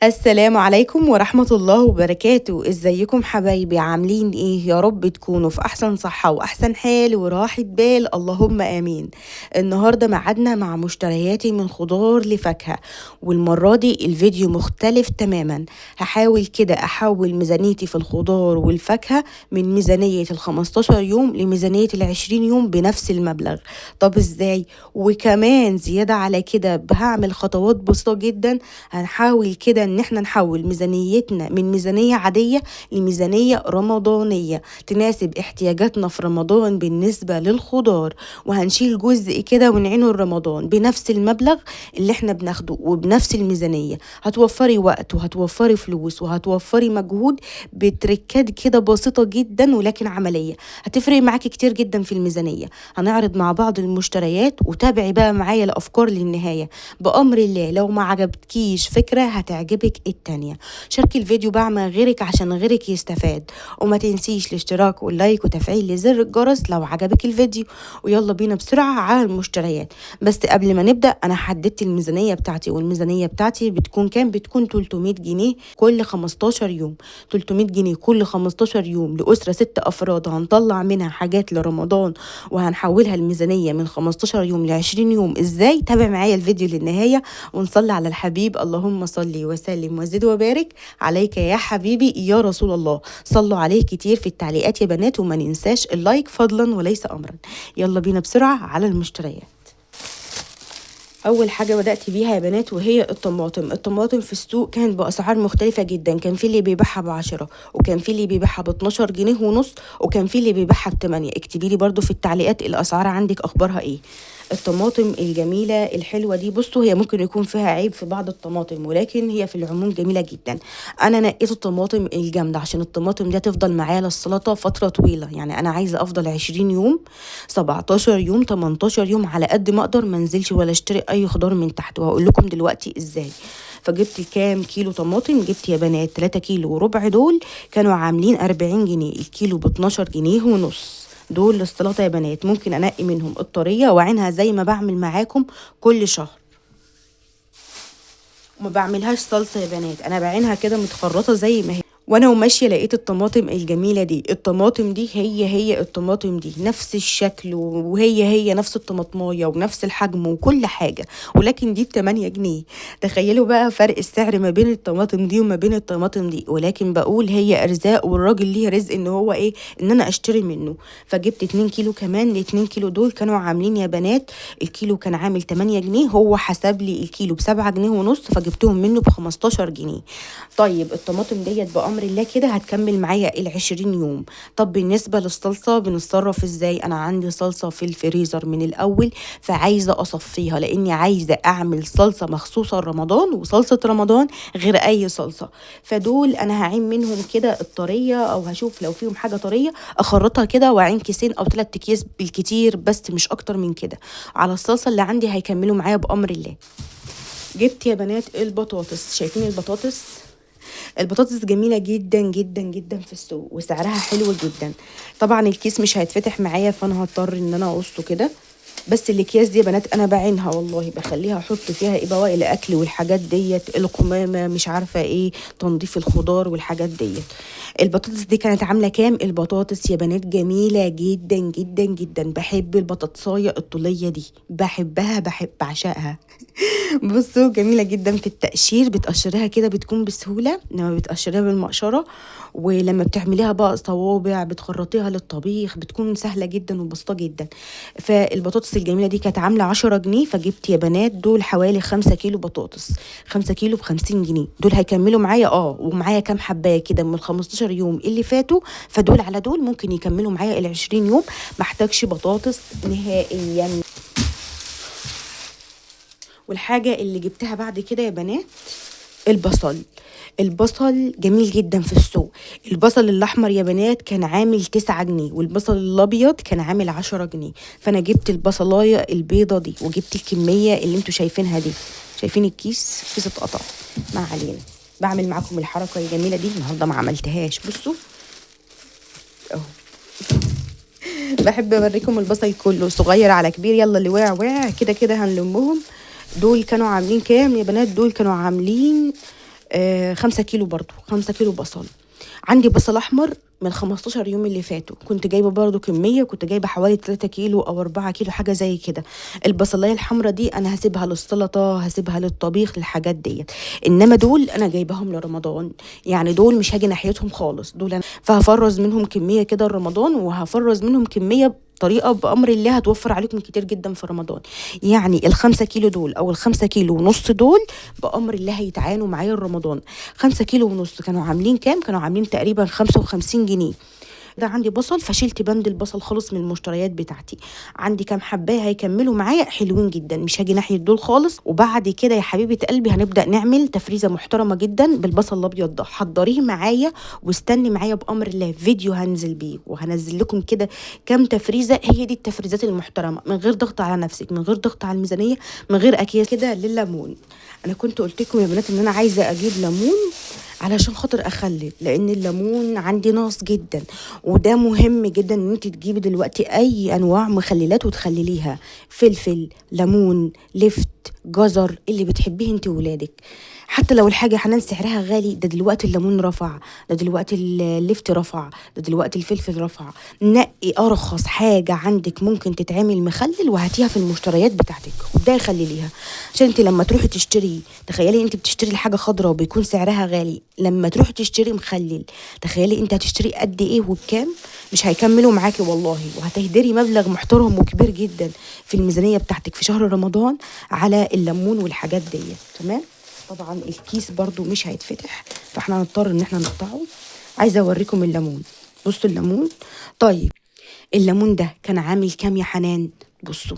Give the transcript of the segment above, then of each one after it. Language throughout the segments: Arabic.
السلام عليكم ورحمة الله وبركاته. ازيكم حبايبي؟ عاملين ايه؟ يا رب تكونوا في احسن صحة واحسن حال وراحة بال، اللهم امين. النهاردة معادنا مع مشترياتي من خضار لفاكهة، والمرة دي الفيديو مختلف تماما. هحاول كده احول ميزانيتي في الخضار والفاكهة من ميزانية ال15 يوم لميزانية ال20 يوم بنفس المبلغ. طب ازاي؟ وكمان زيادة على كده هعمل خطوات بسيطة جدا. هنحاول كده ان احنا نحول ميزانيتنا من ميزانية عادية لميزانية رمضانية تناسب احتياجاتنا في رمضان بالنسبة للخضار، وهنشيل جزء كده ونعينه لرمضان بنفس المبلغ اللي احنا بناخده وبنفس الميزانية. هتوفري وقت وهتوفري فلوس وهتوفري مجهود بتركات كده بسيطة جدا ولكن عملية، هتفرق معاكي كتير جدا في الميزانية. هنعرض مع بعض المشتريات وتابعي بقى معايا الأفكار للنهاية بأمر الله. لو ما عجبتكيش فكرة هتعجبك التانية. شاركي الفيديو بقى مع غيرك عشان غيرك يستفاد، وما تنسيش الاشتراك واللايك وتفعيل زر الجرس لو عجبك الفيديو. ويلا بينا بسرعة على المشتريات. بس قبل ما نبدأ أنا حددت الميزانية بتاعتي، والميزانية بتاعتي بتكون كام؟ بتكون 300 جنيه كل 15 يوم. 300 جنيه كل 15 يوم لأسرة 6 أفراد، هنطلع منها حاجات لرمضان وهنحولها الميزانية من 15 يوم ل20 يوم. ازاي؟ تابع معايا الفيديو للنهاية ونصلي على الحبيب. اللهم صل وسلم وزد وبارك عليك يا حبيبي يا رسول الله. صلوا عليه كتير في التعليقات يا بنات، وما ننساش اللايك فضلا وليس امرا. يلا بينا بسرعة على المشتريات. اول حاجه بدات بيها يا بنات وهي الطماطم في السوق كانت باسعار مختلفه جدا. كان في اللي بيبيعها ب10، وكان في اللي بيبيعها ب12 جنيه ونص، وكان في اللي بيبيعها ب8. اكتبي لي برضو في التعليقات الاسعار عندك اخبارها ايه. الطماطم الجميله الحلوه دي، بصوا هي ممكن يكون فيها عيب في بعض الطماطم، ولكن هي في العموم جميله جدا. انا نقيت الطماطم الجامده عشان الطماطم دي تفضل معايا للسلطه فتره طويله. يعني انا عايزه افضل 20 يوم، 17 يوم، 18 يوم، على قد ما اقدر ما انزلش ولا اشتري اي خضار من تحت، وهقول لكم دلوقتي ازاي. فجبت كام كيلو طماطم؟ جبت يا بنات 3 كيلو وربع، دول كانوا عاملين 40 جنيه، الكيلو ب12 جنيه ونص. دول للسلطه يا بنات، ممكن انقي منهم الطريه واعينها زي ما بعمل معاكم كل شهر. وما بعملهاش صلصه يا بنات، انا بعينها كده متخرطه زي ما هي. وانا وماشيه لقيت الطماطم الجميله دي. الطماطم دي هي الطماطم دي نفس الشكل، وهي نفس الطماطمايه ونفس الحجم وكل حاجه، ولكن دي ب8 جنيه. تخيلوا بقى فرق السعر ما بين الطماطم دي وما بين الطماطم دي. ولكن بقول هي ارزاق، والراجل ليه رزق ان هو ايه، ان انا اشتري منه. فجبت 2 كيلو كمان. ال2 كيلو دول كانوا عاملين يا بنات، الكيلو كان عامل 8 جنيه، هو حسب لي الكيلو ب7 جنيه ونص، فجبتهم منه ب15 جنيه. طيب الطماطم ديت بأمر الله كده هتكمل معايا ال20 يوم. طب بالنسبة للصلصة بنتصرف ازاي؟ انا عندي صلصة في الفريزر من الاول، فعايزة اصفيها لاني عايزة اعمل صلصة مخصوصة لرمضان، وصلصة رمضان غير اي صلصة. فدول انا هعين منهم كده الطرية، او هشوف لو فيهم حاجة طرية اخرطها كده واعين كيسين او 3 اكياس بالكتير، بس مش اكتر من كده على الصلصة اللي عندي، هيكملوا معايا بأمر الله. جبت يا بنات البطاطس. شايفين البطاطس؟ البطاطس جميلة جدا جدا جدا في السوق، وسعرها حلو جدا. طبعا الكيس مش هيتفتح معايا، فانا هضطر ان انا اقصه كده. بس الاكياس دي يا بنات انا بعينها والله، بخليها احط فيها ايه، بواقي الاكل والحاجات ديت، القمامه، مش عارفه ايه، تنظيف الخضار والحاجات ديت. البطاطس دي كانت عامله كام؟ البطاطس يا بنات جميله جدا جدا جدا. بحب البطاطسايه الطوليه دي، بحب بعشقها. بصوا جميلة جدا في التقشير، بتقشريها كده بتكون بسهولة لما بتقشريها بالمقشرة، ولما بتعمليها بقى صوابع بتخرطيها للطبيخ بتكون سهلة جدا وبسيطة جدا. فالبطاطس الجميلة دي كانت عاملة 10 جنيه، فجبت يا بنات دول حوالي 5 كيلو بطاطس. 5 كيلو ب50 جنيه، دول هيكملوا معايا. ومعايا كام حباية كده من ال15 يوم اللي فاتوا، فدول على دول ممكن يكملوا معايا ال20 يوم. محتاجش بطاطس نهائيا. والحاجة اللي جبتها بعد كده يا بنات البصل. البصل جميل جدا في السوق. البصل الأحمر يا بنات كان عامل 9 جنيه، والبصل الأبيض كان عامل 10 جنيه. فأنا جبت البصلاية البيضة دي، وجبت الكمية اللي انتوا شايفينها دي. شايفين الكيس اتقطع، ما علينا. بعمل معاكم الحركة الجميلة دي النهاردة، ما عملتهاش. بصوا اهو. بحب اوريكم البصل كله صغير على كبير. يلا اللي واقع كده كده هنلمهم. دول كانوا عاملين كام يا بنات؟ دول كانوا عاملين 5 كيلو برضو، 5 كيلو بصل. عندي بصل احمر من 15 يوم اللي فاتوا، كنت جايبه برضو كميه، كنت جايبه حوالي 3 كيلو او 4 كيلو حاجه زي كده. البصلايه الحمراء دي انا هسيبها للسلطه، هسيبها للطبيخ، للحاجات ديت. انما دول انا جايباهم لرمضان، يعني دول مش هاجي ناحيتهم خالص، دول أنا فهفرز منهم كميه كده لرمضان، وهفرز منهم كميه طريقه بامر الله هتوفر عليكم كتير جدا في رمضان. يعني ال5 كيلو دول او ال5 كيلو ونص دول بامر الله هيتعانوا معايا رمضان. 5 كيلو ونص كانوا عاملين كام؟ كانوا عاملين تقريبا 55 جنيه. ده عندي بصل، فشلت بند البصل خالص من المشتريات بتاعتي. عندي كام حبايه هيكملوا معايا حلوين جدا، مش هاجي ناحيه دول خالص. وبعد كده يا حبيبه قلبي هنبدا نعمل تفريزه محترمه جدا بالبصل الابيض ده. حضريه معايا واستني معايا بامر الله، فيديو هنزل بيه وهنزل لكم كده كام تفريزه. هي دي التفريزات المحترمه، من غير ضغط على نفسك، من غير ضغط على الميزانيه، من غير اكياس كده. لليمون، انا كنت قلت لكم يا بنات ان انا عايزه اجيب ليمون علشان خاطر اخلل، لان الليمون عندي ناقص جدا. وده مهم جدا ان انت تجيبي دلوقتي اي انواع مخللات وتخلليها، فلفل، ليمون، لفت، جزر، اللي بتحبيه انت وولادك. حتى لو الحاجة حنان سعرها غالي، ده دلوقتي الليمون رفع، ده دلوقتي اللفت رفع، ده دلوقتي الفلفل رفع. نقي ارخص حاجة عندك ممكن تتعمل مخلل وهاتيها في المشتريات بتاعتك وابداي خلليها. عشان انت لما تروحي تشتري، تخيلي انت بتشتري الحاجة خضراء وبيكون سعرها غالي، لما تروحي تشتري مخلل تخيلي انت هتشتري قد ايه وبكام. مش هيكملوا معاكي والله، وهتهدري مبلغ محترم وكبير جدا في الميزانية بتاعتك في شهر رمضان على الليمون والحاجات دي. تمام. طبعا الكيس برضو مش هيتفتح، فاحنا هنضطر ان احنا نقطعه. عايزه اوريكم الليمون. بصوا الليمون. طيب الليمون ده كان عامل كام يا حنان؟ بصوا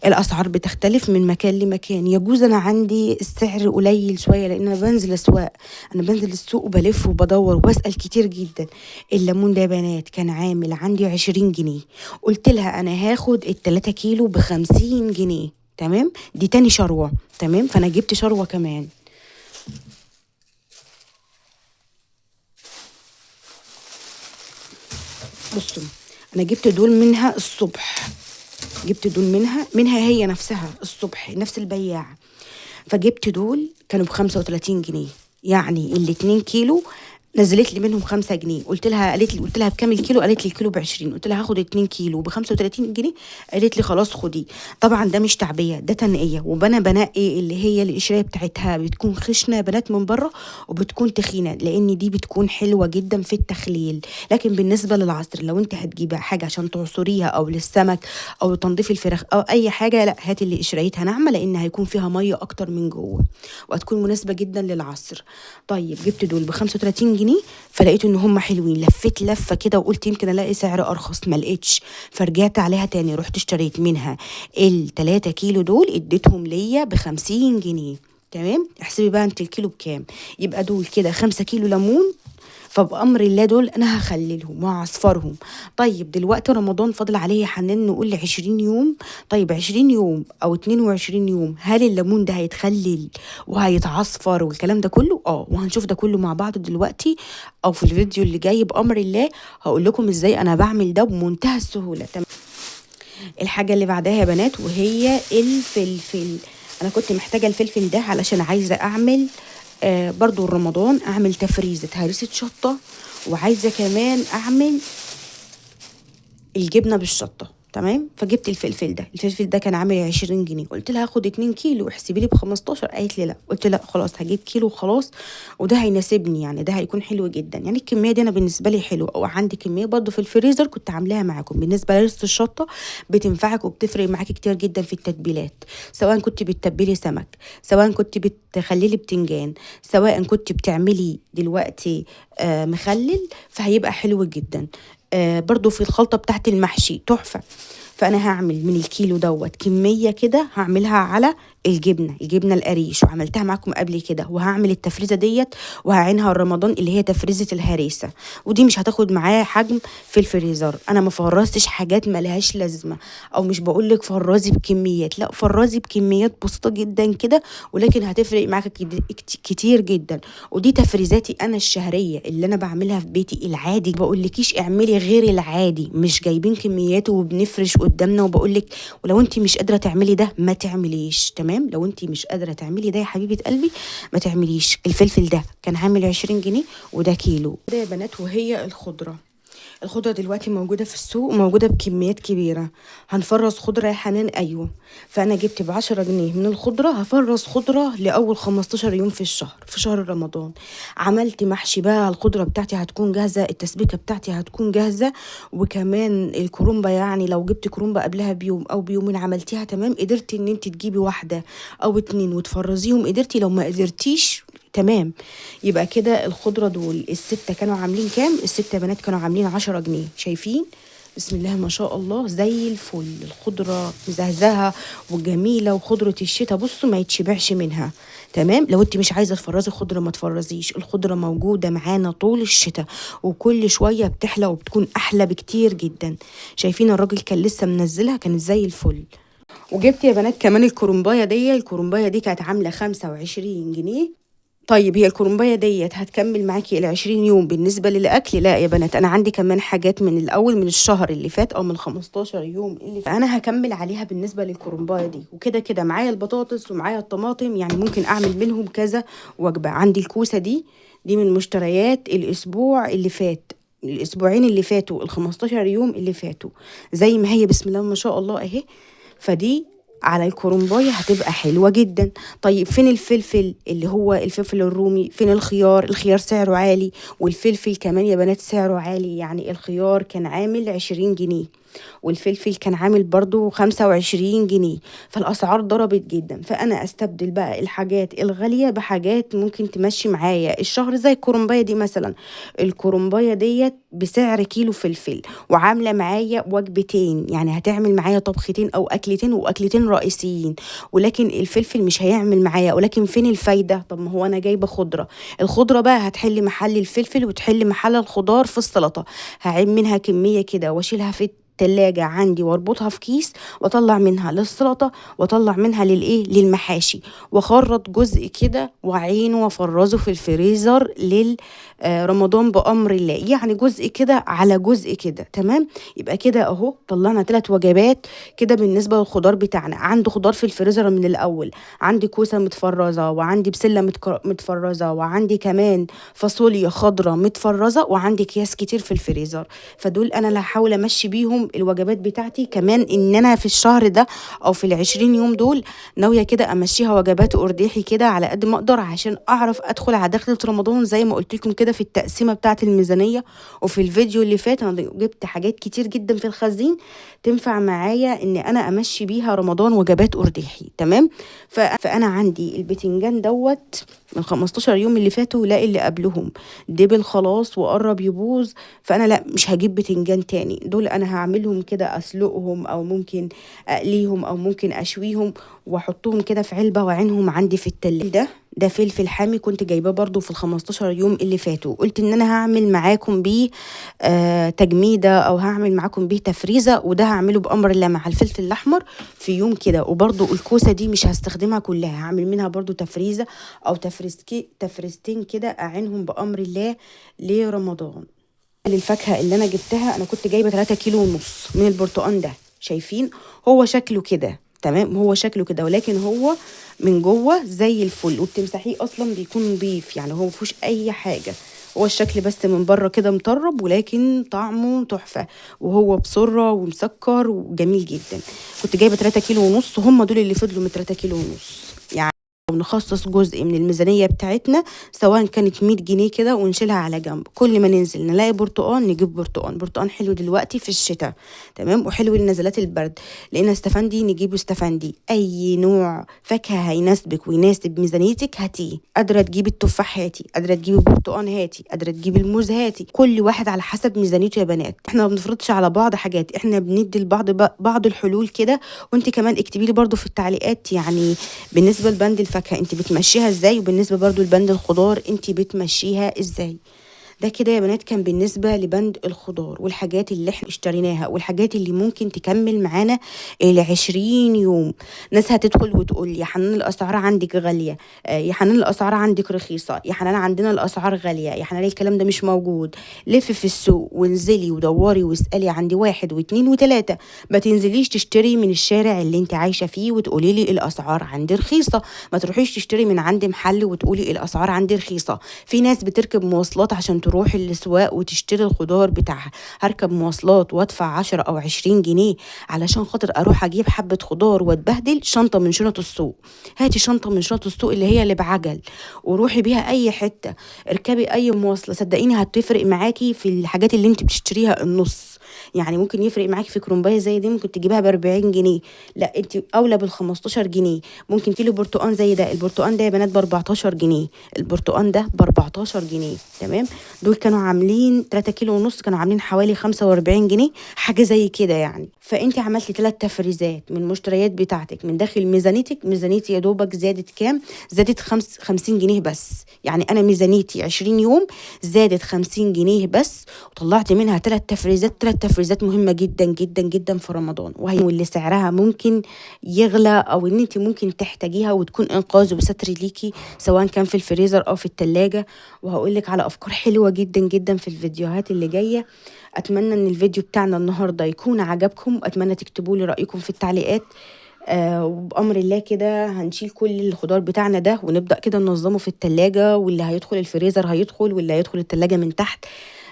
الاسعار بتختلف من مكان لمكان. يجوز انا عندي السعر قليل شويه لان انا بنزل اسواق، انا بنزل السوق وبلف وبدور وبسال كتير جدا. الليمون ده يا بنات كان عامل عندي 20 جنيه. قلت لها انا هاخد ال3 كيلو ب50 جنيه. تمام. دي تاني شروه. تمام. فانا جبت شروه كمان. بصوا انا جبت دول منها الصبح، جبت دول منها هي نفسها الصبح، نفس البياع. فجبت دول كانوا ب35 جنيه، يعني ال2 كيلو نزلت لي منهم 5 جنيه. قلت لها بكام الكيلو؟ قالت لي الكيلو ب20. قلت لها هاخد 2 كيلو ب35 جنيه. قالت لي خلاص خدي. طبعا ده مش تعبيه، ده تنقيه. وانا بنقي اللي هي القشريه بتاعتها بتكون خشنه يا بنات من بره وبتكون تخينه، لان دي بتكون حلوه جدا في التخليل. لكن بالنسبه للعصر، لو انت هتجيبي حاجه عشان تعصريها او للسمك او تنظيف الفراخ او اي حاجه، لا هاتي اللي قشريتها ناعمه، لان هيكون فيها ميه اكتر من جوه وهتكون مناسبه جدا للعصر. طيب جبت دول ب35 جنيه، فلقيت ان هم حلوين. لفيت لفه كده وقلت يمكن الاقي سعر ارخص، ما لقيتش. فرجعت عليها تاني، رحت اشتريت منها ال3 كيلو دول، اديتهم ليا ب50 جنيه. تمام. احسبي بقى انت الكيلو بكام. يبقى دول كده 5 كيلو ليمون، فبأمر الله دول أنا هخللهم وهعصفرهم. طيب دلوقتي رمضان فاضل عليه يا حنان نقول 20 يوم. طيب 20 يوم أو 22 يوم، هل الليمون ده هيتخلل وهيتعصفر والكلام ده كله؟ وهنشوف ده كله مع بعض دلوقتي أو في الفيديو اللي جاي بأمر الله. هقول لكم إزاي أنا بعمل ده بمنتهى السهولة. تمام. الحاجة اللي بعدها يا بنات وهي الفلفل. أنا كنت محتاجة الفلفل ده علشان عايزة أعمل برضو رمضان، اعمل تفريزة هريسة شطة، وعايزة كمان اعمل الجبنة بالشطة. تمام. فجبت الفلفل ده كان عامل 20 جنيه. قلت لها هاخد 2 كيلو احسبي لي ب15. قالت لي لا. قلت لا خلاص هجيب كيلو وخلاص، وده هيناسبني، يعني ده هيكون حلو جدا. يعني الكميه دي انا بالنسبه لي حلوه. او عندي كميه برضو في الفريزر كنت عاملاها معاكم بالنسبه لرصه الشطه، بتنفعك وبتفرق معاكي كتير جدا في التتبيلات، سواء كنت بتتبلي سمك، سواء كنت بتخللي بتنجان، سواء كنت بتعملي دلوقتي مخلل، فهيبقى حلو جدا. برضو في الخلطة بتاعت المحشي تحفة. فأنا هعمل من الكيلو دوت كمية كده، هعملها على الجبنة القريش، وعملتها معاكم قبل كده. وهعمل التفريزة ديت وهعينها رمضان اللي هي تفريزة الهريسة، ودي مش هتاخد معايا حجم في الفريزر. انا ما فرزتش حاجات ملهاش لازمة، او مش بقولك فرزي بكميات، لا فرزي بكميات بسيطة جدا كده، ولكن هتفرق معاك كتير جدا. ودي تفريزاتي انا الشهرية اللي انا بعملها في بيتي العادي. بقولكيش اعملي غير العادي، مش جايبين كميات وبنفرش قدامنا وبقولك، ولو انت مش قادره تعملي ده ما تعمليش. تمام، لو انت مش قادره تعملي ده يا حبيبه قلبي ما تعمليش. الفلفل ده كان عامل 20 جنيه، وده كيلو ده يا بنات. وهي الخضرة دلوقتي موجودة في السوق، موجودة بكميات كبيرة. هنفرز خضرة يا حنان؟ أيوة. فأنا جبت ب10 جنيه من الخضرة، هفرز خضرة لأول 15 يوم في الشهر، في شهر رمضان. عملت محشي بقى، الخضرة بتاعتي هتكون جاهزة، التسبيكة بتاعتي هتكون جاهزة، وكمان الكرومبة. يعني لو جبت كرومبة قبلها بيوم أو بيومين عملتيها تمام، قدرتي إن انت تجيبي واحدة أو 2 وتفرزيهم، قدرتي. لو ما قدرتيش تمام. يبقى كده الخضرة دول الستة كانوا عاملين كام؟ الستة بنات كانوا عاملين 10 جنيه. شايفين؟ بسم الله ما شاء الله زي الفل. الخضرة مزهزهة وجميلة، وخضرة الشتاء بصوا ما يتشبعش منها. تمام. لو انت مش عايزة تفرزي خضرة ما تفرزيش، الخضرة موجودة معانا طول الشتاء، وكل شوية بتحلى وبتكون أحلى بكتير جدا. شايفين الراجل كان لسه منزلها، كانت زي الفل. وجبت يا بنات كمان الكرنباية دي كانت عاملة 25 جنيه. طيب هي الكرنباية ديت هتكمل معاكي ال20 يوم بالنسبة للأكل؟ لا يا بنات، أنا عندي كمان حاجات من الأول، من الشهر اللي فات أو من 15 يوم اللي فات أنا هكمل عليها بالنسبة للكرنباية دي. وكده كده معايا البطاطس ومعايا الطماطم، يعني ممكن أعمل منهم كذا وجبة. عندي الكوسة دي من مشتريات الأسبوع اللي فات، الأسبوعين اللي فاتوا، ال15 يوم اللي فاتوا، زي ما هي بسم الله ما شاء الله أهي. فدي على الكرنباية هتبقى حلوة جدا. طيب فين الفلفل اللي هو الفلفل الرومي؟ فين الخيار سعره عالي، والفلفل كمان يا بنات سعره عالي. يعني الخيار كان عامل 20 جنيه، والفلفل كان عامل برضو 25 جنيه. فالأسعار ضربت جدا. فأنا أستبدل بقى الحاجات الغالية بحاجات ممكن تمشي معايا الشهر، زي الكرنباية دي مثلا. الكرنباية ديت بسعر كيلو فلفل، وعاملة معايا وجبتين، يعني هتعمل معايا طبختين أو أكلتين، وأكلتين رئيسيين. ولكن الفلفل مش هيعمل معايا. ولكن فين الفايدة؟ طب ما هو أنا جايبة خضرة، الخضرة بقى هتحل محل الفلفل وتحل محل الخضار في السلطة. هعين منها كمية كده واشيلها في التلاجة عندي، واربطها في كيس، واطلع منها للسلطة، واطلع منها للمحاشي، واخرط جزء كده واعينه وافرزه في الفريزر رمضان بأمر الله. يعني جزء كده على جزء كده. تمام. يبقى كده اهو طلعنا 3 وجبات كده. بالنسبة للخضار بتاعنا، عندي خضار في الفريزر من الأول، عندي كوسة متفرزة، وعندي بسلة متفرزة، وعندي كمان فاصوليا خضرة متفرزة، وعندي أكياس كتير في الفريزر. فدول أنا اللي هحاول أمشي بيهم الوجبات بتاعتي. كمان إن أنا في الشهر ده أو في ال20 يوم دول ناوية كده أمشيها وجبات أرداحي كده على قد ما أقدر، عشان أعرف أدخل على دخلة رمضان زي ما قلت لكم كده في التقسيمة بتاعة الميزانية. وفي الفيديو اللي فات أنا جبت حاجات كتير جدا في الخزين تنفع معايا إن أنا أمشي بيها رمضان وجبات أرداحي. تمام. فأنا عندي البتنجان دوت من 15 يوم اللي فاتوا، لا اللي قبلهم دبل خلاص وقرب يبوظ. فأنا لا مش هجيب بتنجان تاني. دول أنا هعملهم كده، أسلقهم أو ممكن أقليهم أو ممكن أشويهم، وأحطهم كده في علبة وأعينهم عندي في التلاجة. ده فلفل حامي كنت جايباه برضو في ال15 يوم اللي فاتوا. قلت ان انا هعمل معاكم بيه تجميدة، او هعمل معاكم بيه تفريزة، وده هعمله بأمر الله مع الفلفل الاحمر في يوم كده. وبرضو الكوسة دي مش هستخدمها كلها، هعمل منها برضو تفريزة او تفريزتين كده اعينهم بأمر الله لرمضان. للفاكهة اللي انا جبتها، انا كنت جايبة 3 كيلو ونص من البرتقان ده. شايفين هو شكله كده؟ تمام. هو شكله كده، ولكن هو من جوه زي الفل، وبتمسحيه اصلا بيكون نظيف، يعني هو مفيهوش اي حاجه. هو الشكل بس من بره كده مطرب، ولكن طعمه تحفه، وهو بسره ومسكر وجميل جدا. كنت جايبه 3 كيلو ونص، هم دول اللي فضلوا من 3 كيلو ونص. يعني ونخصص جزء من الميزانية بتاعتنا، سواء كانت 100 جنيه كده ونشيلها على جنب. كل ما ننزل نلاقي برتقان نجيب برتقان حلو دلوقتي في الشتاء. تمام. وحلو لنزلات البرد. لقينا استفندي نجيبه استفندي. اي نوع فاكهة هيناسبك ويناسب ميزانيتك هاتيه. قادرة تجيبي التفاح هاتي، قادرة تجيبي البرتقان هاتي، قادرة تجيبي الموز هاتي. كل واحد على حسب ميزانيته يا بنات. احنا ما بنفرضش على بعض حاجات، احنا بندي لبعض بعض الحلول كده. وانت كمان اكتبي لي برضو في التعليقات، يعني بالنسبة لبند الفاكهة انت بتمشيها ازاي، وبالنسبة برضو لبند الخضار انت بتمشيها ازاي. ده كده يا بنات كان بالنسبة لبند الخضار والحاجات اللي احنا اشتريناها والحاجات اللي ممكن تكمل معانا ال20 يوم. ناس هتدخل وتقول يا حنان الأسعار عندك غالية، يا حنان الأسعار عندك رخيصة، يا حنان عندنا الأسعار غالية، يا حنان الكلام ده مش موجود. لفي في السوق وانزلي ودوري واسألي عندي 1 و2 و3. ما تنزليش تشتري من الشارع اللي انت عايشة فيه وتقولي لي الأسعار عندي رخيصة. ما تروحيش تشتري من عند محل وتقولي الأسعار عندي رخيصة. في ناس بتركب مواصلات عشان تروح الاسواق وتشتري الخضار بتاعها. هركب مواصلات وادفع 10 أو 20 جنيه علشان خاطر اروح اجيب حبة خضار واتبهدل؟ شنطة من شنط السوق. هاتي شنطة من شنط السوق اللي هي اللي بعجل وروحي بيها اي حتة. اركبي اي مواصلة، صدقيني هتفرق معاكي في الحاجات اللي انت بتشتريها النص. يعني ممكن يفرق معاكي في كرومبايه زي دي ممكن تجيبها ب40 جنيه، لا انت اولى بال15 جنيه. ممكن كيلو برتقان زي ده، البرتقان ده يا بنات ب14 جنيه، البرتقان ده ب14 جنيه. تمام، دول كانوا عاملين 3 كيلو ونص، كانوا عاملين حوالي 45 جنيه، حاجة زي كده يعني. فانت عملتي 3 تفريزات من المشتريات بتاعتك من داخل ميزانيتك. ميزانيتي يا دوبك زادت كام؟ زادت 50 جنيه بس. يعني انا ميزانيتي 20 يوم زادت 50 جنيه بس، وطلعت منها 3 تفريزات. 3 تفريزات مهمة جدا جدا جدا في رمضان، وهي واللي سعرها ممكن يغلى او ان انت ممكن تحتاجيها وتكون انقاذ وستر ليكي سواء كان في الفريزر او في التلاجة. وهقولك على افكار حلوة جدا جدا في الفيديوهات اللي جاية. اتمنى ان الفيديو بتاعنا النهاردة يكون عجبكم، اتمنى تكتبوا لي رأيكم في التعليقات. وبأمر الله كده هنشيل كل الخضار بتاعنا ده ونبدأ كده ننظمه في التلاجة، واللي هيدخل الفريزر هيدخل، واللي هيدخل التلاجة من تحت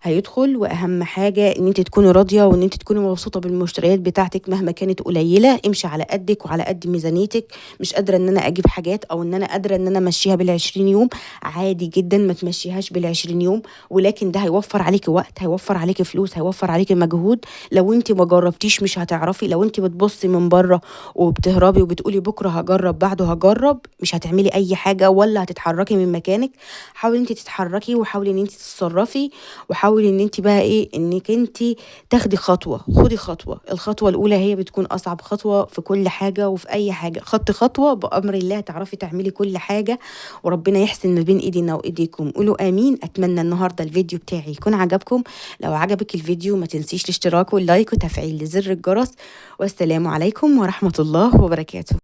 هيدخل. واهم حاجة ان انت تكوني راضية وان انت تكوني مبسوطة بالمشتريات بتاعتك مهما كانت قليلة. امشي على قدك وعلى قد ميزانيتك. مش قادرة ان انا اجيب حاجات او ان انا قادرة ان انا امشيها بال20 يوم، عادي جدا ما تمشيهاش بال20 يوم، ولكن ده هيوفر عليكي وقت، هيوفر عليكي فلوس، هيوفر عليكي مجهود. لو انت ما جربتيش مش هتعرفي. لو انت بتبصي من بره وبتهربي وبتقولي بكره هجرب بعده هجرب، مش هتعملي اي حاجة ولا هتتحركي من مكانك. حاولي انت تتحركي وحاولي ان انت تتصرفي، وحاولي ان انت بقى ايه انك انت تاخدي خطوة. خدي خطوة، الخطوة الاولى هي بتكون اصعب خطوة في كل حاجة وفي اي حاجة. خدتي خطوة بامر الله تعرفي تعملي كل حاجة، وربنا يحسن ما بين ايدينا وايديكم. قولوا امين. اتمنى النهاردة الفيديو بتاعي يكون عجبكم. لو عجبك الفيديو ما تنسيش الاشتراك واللايك وتفعيل زر الجرس. والسلام عليكم ورحمة الله وبركاته.